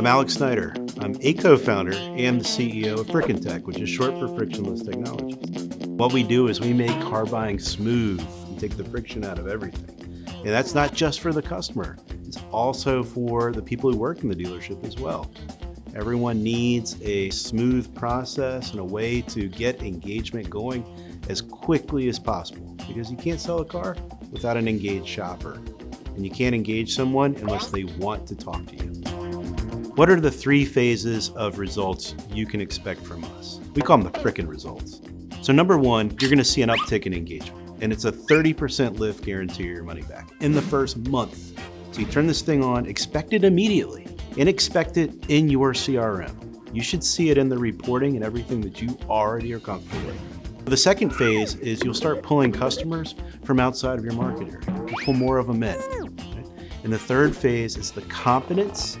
I'm Alex Snyder. I'm a co-founder and the CEO of FRIKIntech, which is short for Frictionless Technologies. What we do is we make car buying smooth and take the friction out of everything. And that's not just for the customer. It's also for the people who work in the dealership as well. Everyone needs a smooth process and a way to get engagement going as quickly as possible, because you can't sell a car without an engaged shopper. And you can't engage someone unless they want to talk to you. What are the 3 phases of results you can expect from us? We call them the frickin' results. So number 1, you're gonna see an uptick in engagement, and it's a 30% lift guarantee your money back in the first month. So you turn this thing on, expect it immediately, and expect it in your CRM. You should see it in the reporting and everything that you already are comfortable with. The second phase is you'll start pulling customers from outside of your market area. You pull more of them in. Right? And the third phase is the confidence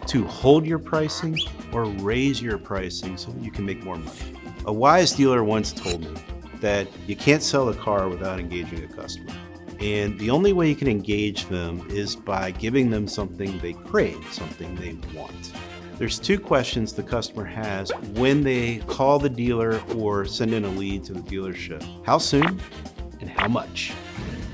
to hold your pricing or raise your pricing so that you can make more money. A wise dealer once told me that you can't sell a car without engaging a customer. And the only way you can engage them is by giving them something they crave, something they want. There's 2 questions the customer has when they call the dealer or send in a lead to the dealership. How soon and how much?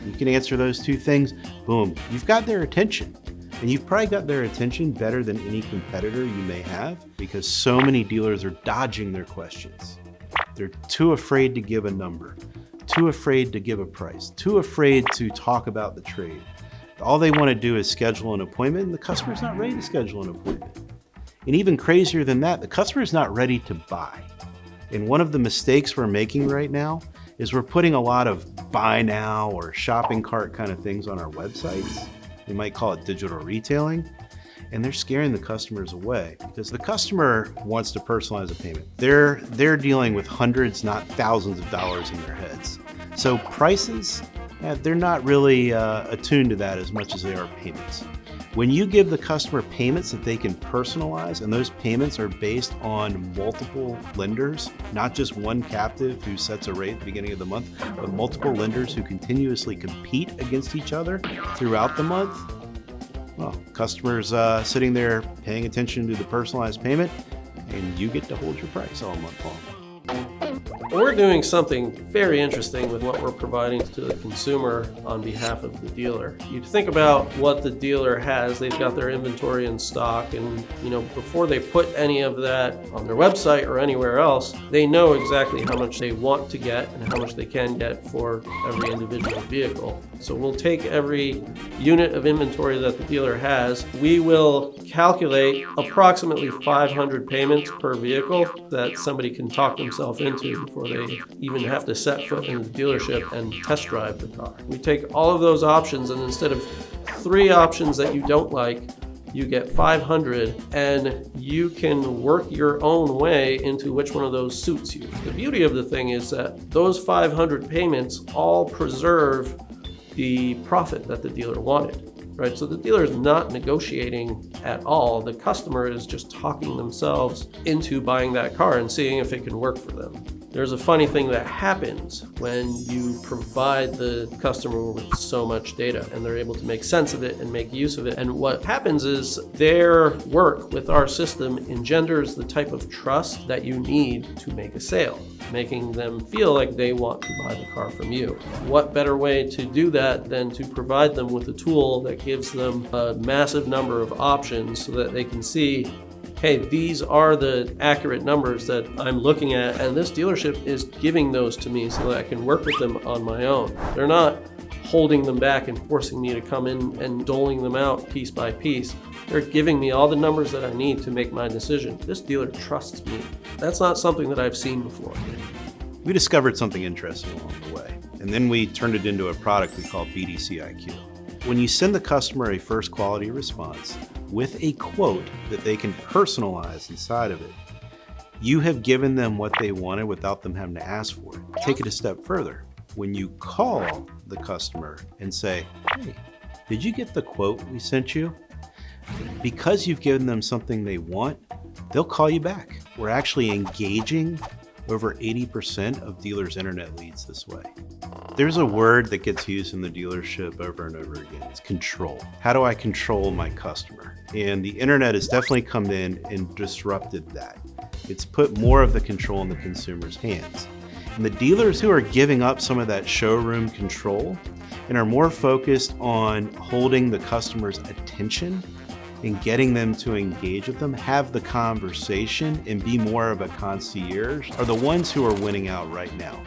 You can answer those 2 things, boom, you've got their attention. And you've probably got their attention better than any competitor you may have, because so many dealers are dodging their questions. They're too afraid to give a number, too afraid to give a price, too afraid to talk about the trade. All they want to do is schedule an appointment, and the customer's not ready to schedule an appointment. And even crazier than that, the customer's not ready to buy. And one of the mistakes we're making right now is we're putting a lot of buy now or shopping cart kind of things on our websites. We might call it digital retailing, and they're scaring the customers away because the customer wants to personalize a payment. They're dealing with hundreds, not thousands of dollars in their heads. So prices, they're not really attuned to that as much as they are payments. When you give the customer payments that they can personalize, and those payments are based on multiple lenders, not just one captive who sets a rate at the beginning of the month, but multiple lenders who continuously compete against each other throughout the month, well, customers sitting there paying attention to the personalized payment, and you get to hold your price all month long. We're doing something very interesting with what we're providing to the consumer on behalf of the dealer. You think about what the dealer has. They've got their inventory in stock, and before they put any of that on their website or anywhere else, they know exactly how much they want to get and how much they can get for every individual vehicle. So we'll take every unit of inventory that the dealer has. We will calculate approximately 500 payments per vehicle that somebody can talk themselves into before they even have to set foot in the dealership and test drive the car. We take all of those options, and instead of 3 options that you don't like, you get 500, and you can work your own way into which one of those suits you. The beauty of the thing is that those 500 payments all preserve the profit that the dealer wanted. Right, so the dealer is not negotiating at all. The customer is just talking themselves into buying that car and seeing if it can work for them. There's a funny thing that happens when you provide the customer with so much data and they're able to make sense of it and make use of it. And what happens is their work with our system engenders the type of trust that you need to make a sale, making them feel like they want to buy the car from you. What better way to do that than to provide them with a tool that gives them a massive number of options so that they can see, hey, these are the accurate numbers that I'm looking at, and this dealership is giving those to me so that I can work with them on my own. They're not holding them back and forcing me to come in and doling them out piece by piece. They're giving me all the numbers that I need to make my decision. This dealer trusts me. That's not something that I've seen before. We discovered something interesting along the way, and then we turned it into a product we call DCIQ. When you send the customer a first quality response with a quote that they can personalize inside of it, you have given them what they wanted without them having to ask for it. Take it a step further. When you call the customer and say, hey, did you get the quote we sent you? Because you've given them something they want, they'll call you back. We're actually engaging over 80% of dealers' internet leads this way. There's a word that gets used in the dealership over and over again. It's control. How do I control my customer? And the internet has definitely come in and disrupted that. It's put more of the control in the consumer's hands. And the dealers who are giving up some of that showroom control and are more focused on holding the customer's attention and getting them to engage with them, have the conversation, and be more of a concierge are the ones who are winning out right now.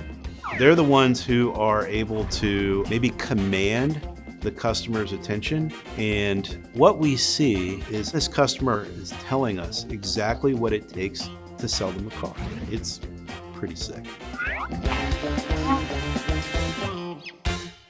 They're the ones who are able to maybe command the customer's attention. And what we see is this customer is telling us exactly what it takes to sell them a car. It's pretty sick.